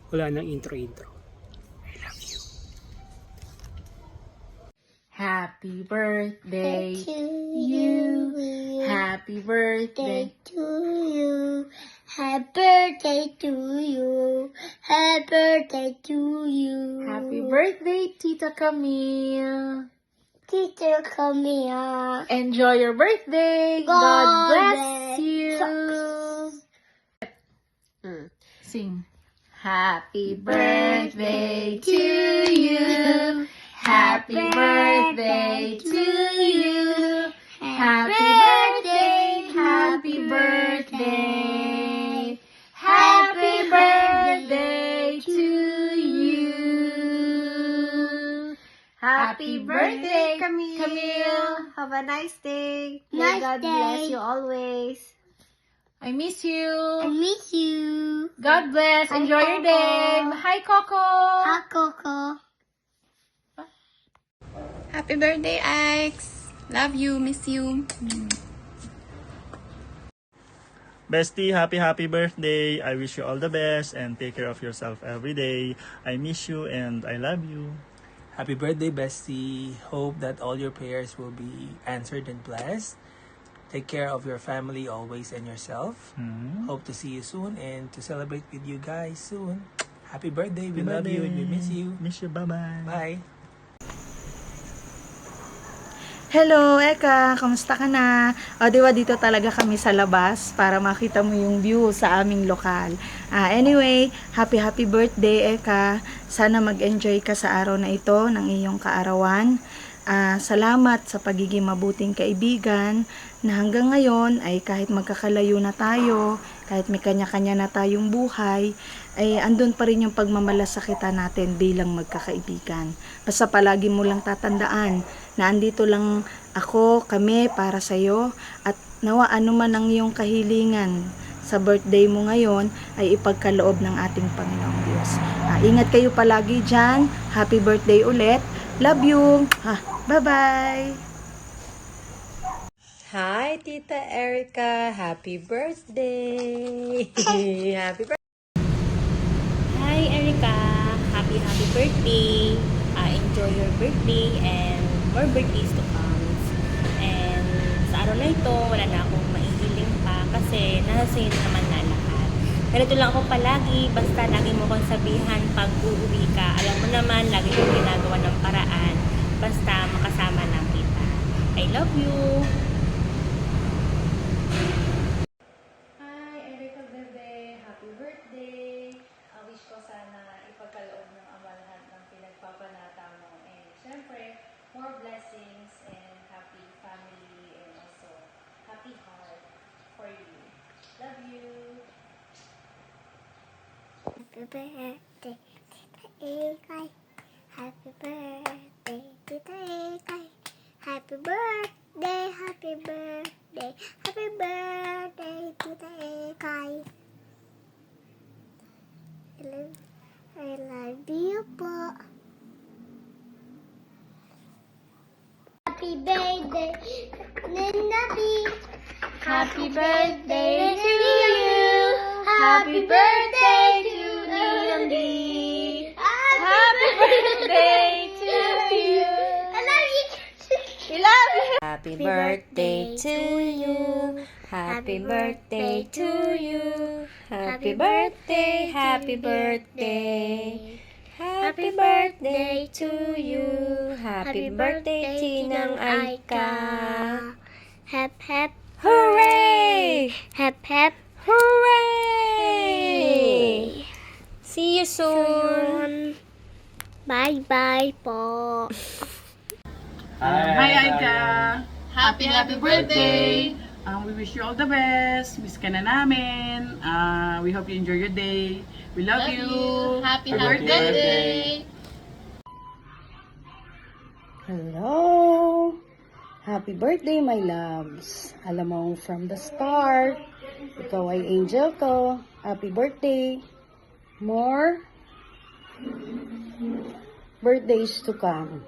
wala nang intro-intro. Happy birthday to you. Happy birthday to you. Happy birthday to you. Happy birthday to you. Happy birthday, Tita Camille. Teacher Camille. Enjoy your birthday. God bless you. Sing. Happy birthday to you. Happy birthday to you. Happy birthday, happy birthday. Happy birthday to you. Happy birthday, Camille. Have a nice day. May Nice God day. bless you always. I miss you. I miss you. God bless. Hi, Enjoy your Coco. day. Hi, Coco. Hi, Coco. Happy birthday, Ike's. Love you, miss you. Bestie, happy birthday. I wish you all the best and take care of yourself every day. I miss you and I love you. Happy birthday, bestie. Hope that all your prayers will be answered and blessed. Take care of your family always and yourself. Hope to see you soon and to celebrate with you guys soon. Happy birthday. We love you and we miss you. Miss you. Bye-bye. Bye. Hello, Eka. Kamusta ka na? O, di ba dito talaga kami sa labas para makita mo yung view sa aming lokal. Anyway, happy birthday, Eka. Sana mag-enjoy ka sa araw na ito ng iyong kaarawan. Salamat sa pagiging mabuting kaibigan na hanggang ngayon ay kahit magkakalayo na tayo, kahit may kanya-kanya na tayong buhay, ay andun pa rin yung pagmamalasakitan natin bilang magkakaibigan. Basta palagi mo lang tatandaan na andito lang ako, kami para sa'yo at nawa anuman ang iyong kahilingan sa birthday mo ngayon ay ipagkaloob ng ating Panginoong Diyos. Ingat kayo palagi dyan. Happy birthday ulit. Love you. Bye-bye. Hi, Tita Erica. Happy birthday. Happy birthday. Hi Erica, happy birthday. Enjoy your birthday and more birthdays to come. And sa araw na ito, wala na akong maihiling pa kasi nasa sa'yo naman na lahat. Ganito lang ako palagi, basta lagi mo kong sabihan pag uuwi ka. Alam mo naman, lagi kong ginagawa ng paraan. Basta makasama lang kita. I love you. Hi, Erica Bebe. Happy birthday. Wish ko sana ipagkaloob ng Ama lahat ng pinagpapanata mo. And syempre, more blessings and happy family and also happy heart for you. Love you. Happy birthday, Tita Ekay. Happy birthday, Tita Ekay. Happy birthday, happy birthday, happy birthday, Tita Ekay. I love you po. Happy birthday, Ninabi. Happy birthday to you. Happy birthday to Ninabi. Happy birthday to you. I love you. We love you. Happy birthday to you. Happy birthday to you. Happy birthday, happy birthday. Happy birthday to you. Happy birthday, Tinang Aika. Hep hep Hooray! hep hep. Hooray! See you soon. Bye bye po. Hi, Aika! Happy birthday! We wish you all the best. Miss ka na namin. We hope you enjoy your day. We love you. Happy birthday! Hello! Happy birthday, my loves! Alam mo, from the start, ikaw ay angel ko. Happy birthday! More birthdays to come.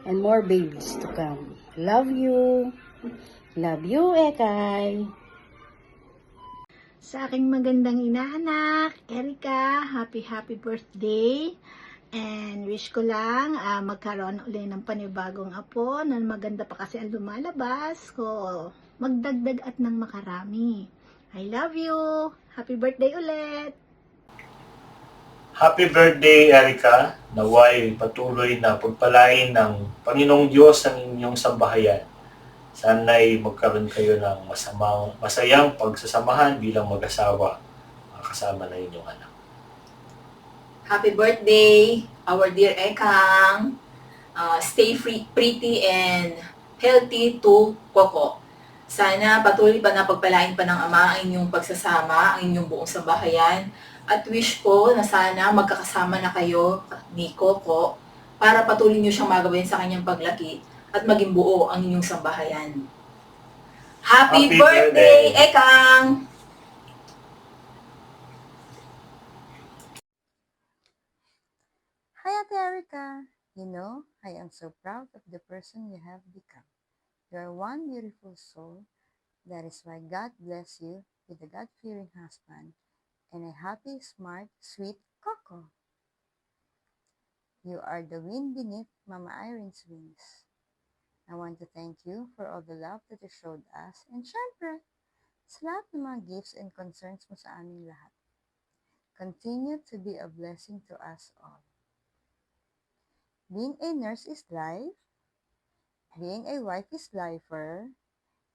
And more babies to come. Love you! Love you, Ekay! Sa aking magandang inaanak, Erica, happy birthday. And wish ko lang magkaroon ulit ng panibagong apo na maganda pa kasi ang lumalabas ko. Magdagdag at ng makarami. I love you. Happy birthday ulit. Happy birthday, Erica. Naway patuloy na pagpalain ng Panginoong Diyos ang inyong sambahayan. Sana'y magkaroon kayo ng masayang pagsasamahan bilang mag-asawa, kasama na inyong anak. Happy birthday, our dear Ekang. Stay pretty and healthy to Coco. Sana patuloy pa na pagpalain pa ng Ama ang inyong pagsasama, ang inyong buong sambahayan. At wish ko na sana magkakasama na kayo ni Coco para patuloy niyo siyang magabayan sa kanyang paglaki at maging buo ang inyong sambahayan. Happy birthday, Ekang! Hi, Ate Erica. You know, I am so proud of the person you have become. You are one beautiful soul. That is why God bless you with a God-fearing husband and a happy, smart, sweet Coco. You are the wind beneath Mama Irene's wings. I want to thank you for all the love that you showed us and syempre, sa lahat ng mga gifts and concerns mo sa aming lahat. Continue to be a blessing to us all. Being a nurse is life, being a wife is lifer,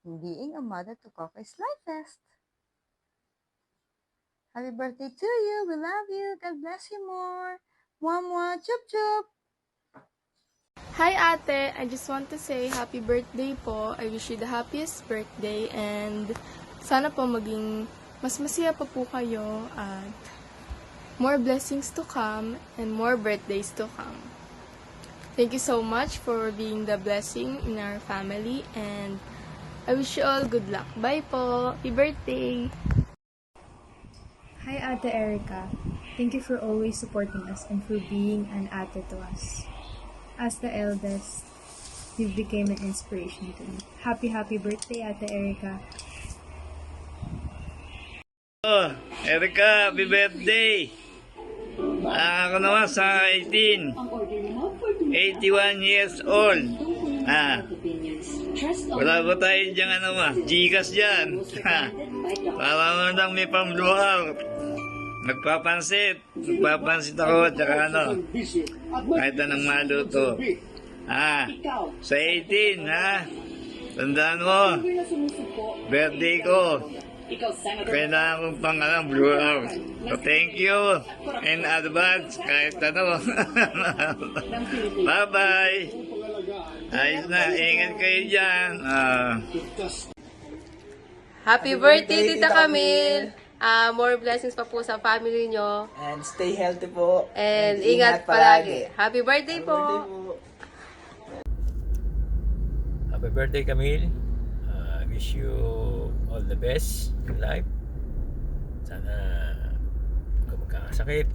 and being a mother to Coco is lifest. Happy birthday to you. We love you. God bless you more. Mwah, mwah. Chup, chup. Hi ate, I just want to say happy birthday po. I wish you the happiest birthday and sana po maging mas masaya pa po kayo at more blessings to come and more birthdays to come. Thank you so much for being the blessing in our family and I wish you all good luck. Bye po. Happy birthday. Hi Ate Erica. Thank you for always supporting us and for being an ate to us. As the eldest, you became an inspiration to me. Happy birthday, Ate Erica. Oh, Erica, happy birthday! Ako naman sa 81 years old. Wala ba tayo dyan Gcash dyan? Para mo lang may pang-blow out. Nagpapansit ako, tsaka kahit anong maluto. Sa 18, tandaan mo, birthday ko. Kailangan kong blow out. So, thank you in advance, kahit Bye-bye. Ayos na, ingat kayo dyan. Happy birthday, Tita Camille! More blessings pa po sa family nyo. And stay healthy po. And ingat palagi. Happy birthday po! Happy birthday, Camille. I wish you all the best in life. Sana huwag ka magkakasakit.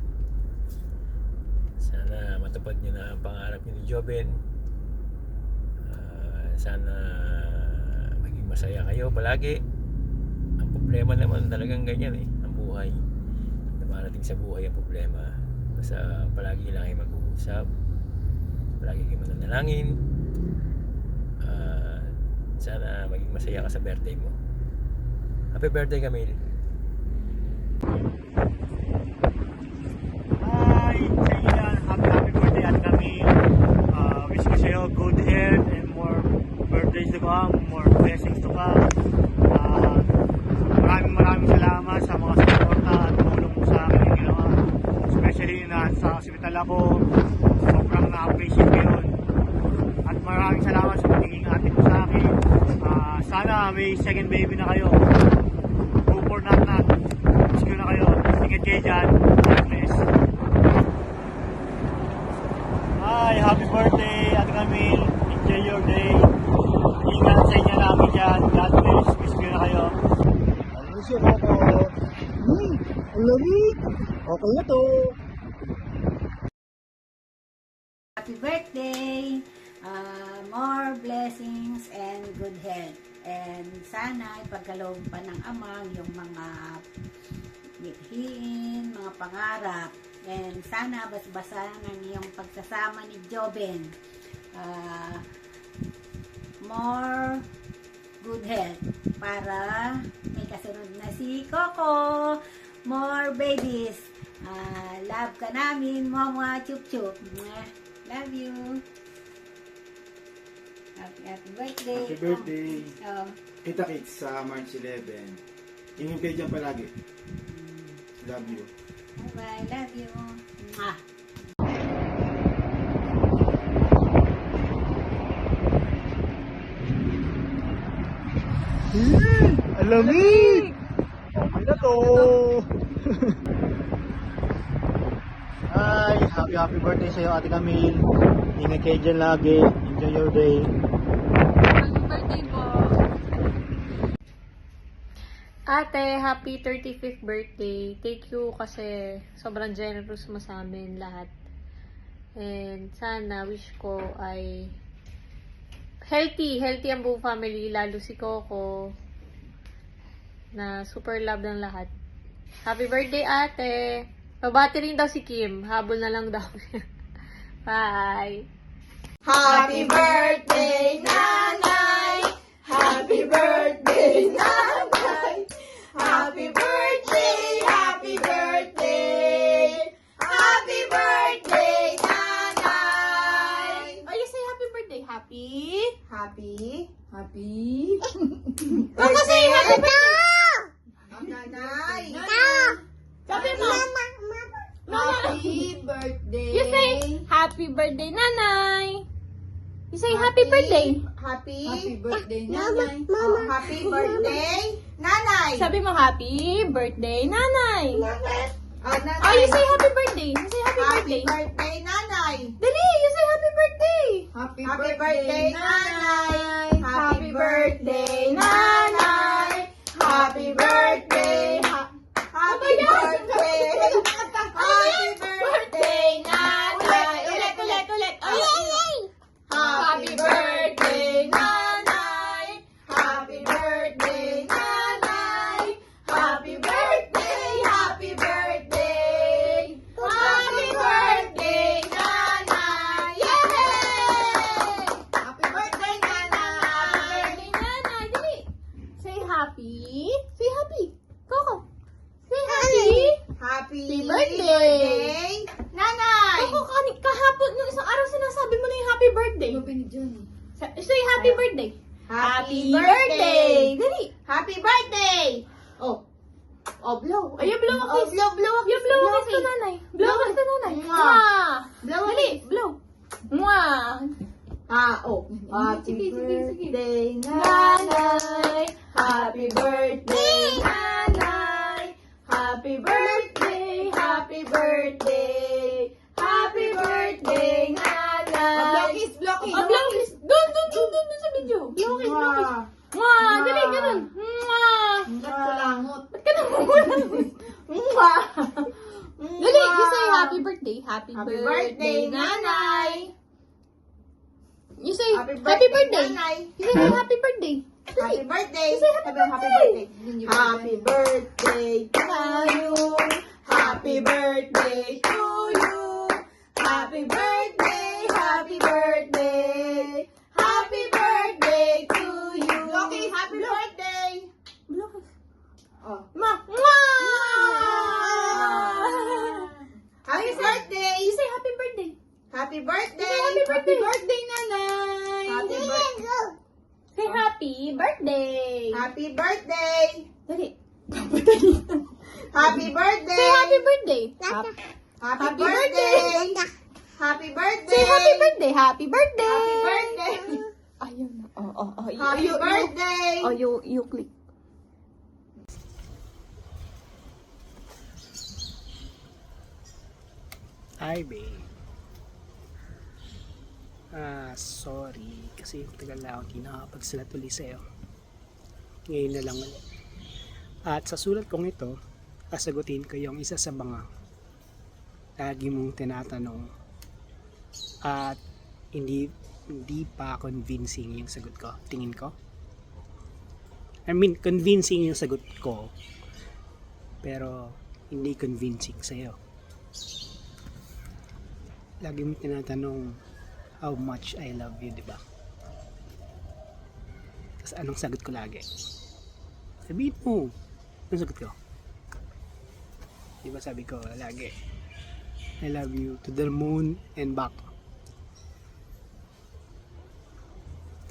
Sana matupad nyo na ang pangarap nyo ni Joben. Sana maging masaya kayo palagi. Ang problema naman talagang ganyan ang buhay. Dumarating sa buhay ang problema. Basta palagi lang ay mag-uusap. Palagi kayo mananalangin. Sana maging masaya ka sa birthday mo. Happy birthday, Camille. Hi! Sa inyo yan. Happy birthday at Camille. Wish ko sa'yo good health and more birthdays to come, more blessings to come. Maraming salamat sa mga suporta at tulong mo sa akin yung ginawa. Especially na sa hospital ako, sobrang na-appreciate ko yun. At maraming salamat sa pagiging ate mo sa akin. Sana may second baby na kayo. Go for not. Miss ko na kayo. Ingat kayo dyan. God bless. Hi, happy birthday Ate Camille. Enjoy your day. Ingat sa inyo namin dyan. God bless. Miss ko na kayo. Miss you na po. Ang lamig. Okay na to. Happy birthday! More blessings and good health. And sana ipagkaloob pa ng Ama yung mga mithiin, mga pangarap. And sana basbasan ang iyong pagsasama ni Joben. More good health para may kasunod na si Coco. More babies. Love ka namin, mama, chup chup. Love you. Happy birthday. Happy birthday. Oh. Kita kits sa March 11. Ingin kayo dyan palagi. Love you. Bye, love you. Mwah. Alamig! Okay na to! Hi! Happy birthday sa'yo, Ate Camille. Ingat kayo dyan lagi. Enjoy your day. Happy birthday po! Ate, happy 35th birthday. Thank you kasi sobrang generous mo sa amin lahat. And sana wish ko ay healthy ang buong family, lalo si Coco na super love ng lahat. Happy birthday, ate! Pabati rin daw si Kim. Habol na lang daw. Bye! Happy birthday, Nanay! Happy birthday, Nanay! Happy birthday! Happy birthday! Happy birthday, Nanay! Oh, you say happy birthday. Happy? Happy? Coco, say happy birthday! Nanay! Sabi mo! Happy birthday! You say happy birthday, Nanay! You say happy birthday! Happy birthday, Nanay! Happy birthday, Nanay! Sabi mo happy birthday, Nanay! Nanay! Oh, you say happy birthday! You say happy birthday! Happy birthday, Nanay! Dali! You say happy birthday! Happy birthday, Nanay! Happy birthday, Nanay! Happy birthday! Happy birthday! Happy birthday, Nanay! Ulit! Happy birthday, Nanay! Happy birthday, Nanay! Happy birthday! Happy birthday! Happy birthday, Nanay! Yay! Happy birthday, Nanay! Happy birthday, Nanay! Dali! Say happy! Say happy! Coco! Say happy! Happy birthday! Nanay! Coco, kahapon, nung isang araw sinasabi mo na yung happy birthday. Say happy birthday! Happy birthday! Dali! Happy birthday! Oh, blow. Ay, blow a kiss. blow a kiss. You blow a kiss to nanay. Blow a kiss to nanay. Mwah. Blow a kiss. Blow. Mwah. Happy birthday, Nanay! Happy birthday, Nanay! Happy birthday! Happy birthday! Happy birthday, Nanay! Blow a kiss. Doon sa video. Blow a kiss. Mwah. Dali, ganun. Mwah. Ba't ka namulan? Mwah! Dali, you say happy birthday. Happy birthday, Nanay! You say Happy happy birthday, birthday. Nanay! You say happy birthday. Happy birthday! You say happy birthday. Happy birthday to you! Happy birthday to you! Happy birthday! Happy birthday! Happy birthday to you! Okay, happy birthday! Oh. Happy birthday! You say happy birthday. Happy birthday! Happy birthday. Happy birthday, Nanay! Happy birthday! Say happy birthday. Happy birthday! Dali. Happy birthday! Say happy birthday. Happy birthday! Happy birthday! Say happy birthday. Happy birthday. Happy birthday! Ayun na. Happy birthday! You click. Hi, babe. Sorry. Kasi tagal na ako hindi nakapagsalat ulit sa'yo. Ngayon na lang ulit. At sa sulat kong ito, sasagutin ko yung isa sa mga lagi mong tinatanong. At hindi pa convincing yung sagot ko. Tingin ko. I mean, convincing yung sagot ko. Pero hindi convincing sa'yo. Lagi mo tinatanong how much I love you, di ba? Tapos anong sagot ko lagi? Sabihin mo. Anong sagot ko? Di ba sabi ko lagi, I love you to the moon and back.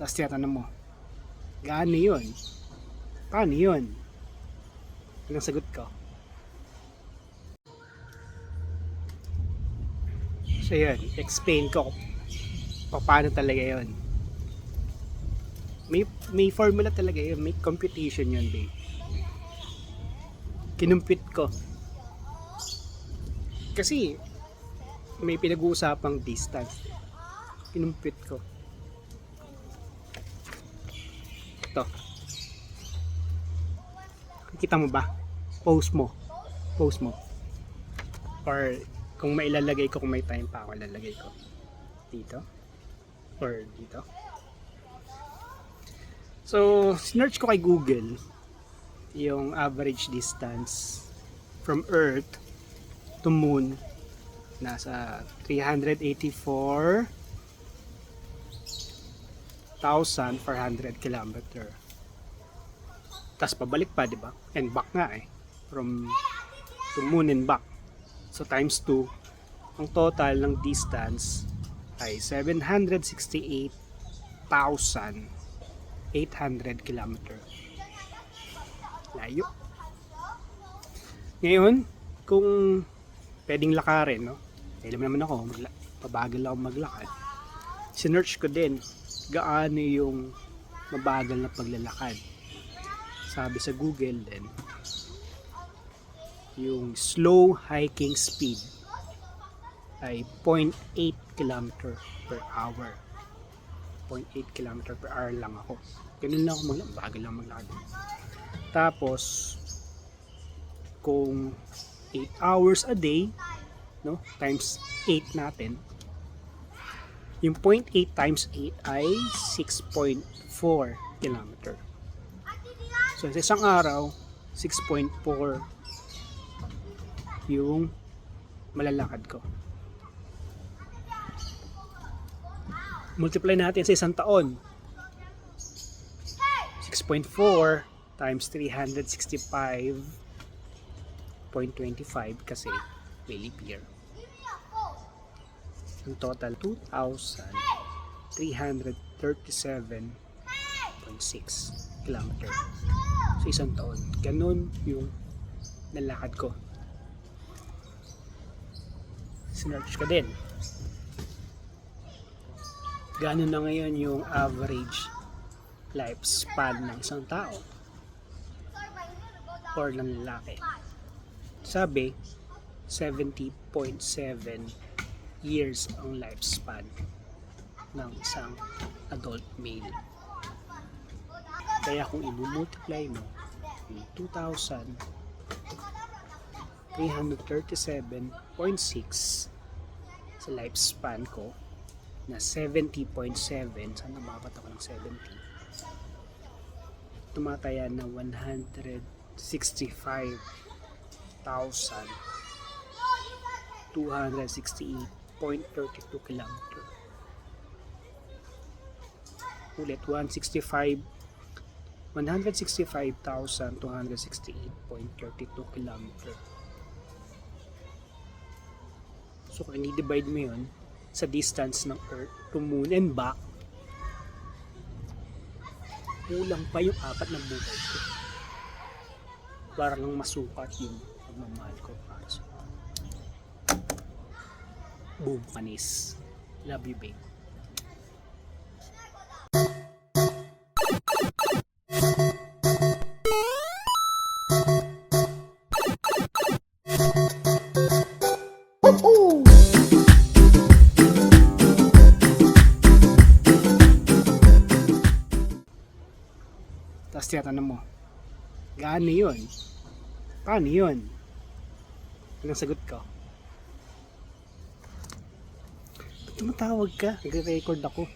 Tapos tinatanong mo, gaano yun? Paano yun? Anong sagot ko? So yun, explain ko paano talaga yun. May formula talaga yun, may computation yun, babe. Kinumpit ko. Kasi may pinag-uusapang distance. Kinumpit ko. Ito. Kita mo ba? Post mo. Or kung mailalagay ko, kung may time pa ako, ilalagay ko dito or dito. So, search ko kay Google yung average distance from Earth to Moon. Nasa 384,400 kilometer. Tas pabalik pa, di ba? And back nga from to Moon and back. So times 2, ang total ng distance ay 768,800 kilometer. Layo. Ngayon, kung pwedeng lakarin, no? Alam naman ako, mabagal ako maglakad. Sinearch ko din, gaano yung mabagal na paglalakad. Sabi sa Google din, yung slow hiking speed ay 0.8 km per hour. 0.8 km per hour lang ako. Ganun lang ako bagal lang maglakad. Tapos, kung 8 hours a day, no, times 8 natin, yung 0.8 times 8 ay 6.4 km. So sa isang araw, 6.4 yung malalakad ko. Multiply natin sa isang taon. 6.4 times 365.25 kasi may leap year. Ang total 2,337.6 kilometer sa isang taon. Ganun yung nalakad ko. Sinearch ko din. Gano'n na ngayon yung average lifespan ng isang tao or ng lalaki. Sabi, 70.7 years ang lifespan ng isang adult male. Kaya kung i-multiply mo yung 2,337.6 sa lifespan ko na 70.7, sana mabot ako ng 70, tumataya na 165,268.32 kilometer. Ulit, 165,268.32 kilometer. So kung i-divide mo yun sa distance ng Earth to Moon and back, kulang pa yung 4 na buhay ko para lang masukat yung pagmamahal ko para sa boom, panis. Love you, babe. Tapos tinatanong mo, gaano yun? Paano yun? Anong sagot ko? Ba't tumatawag ka? Nagre-record ako.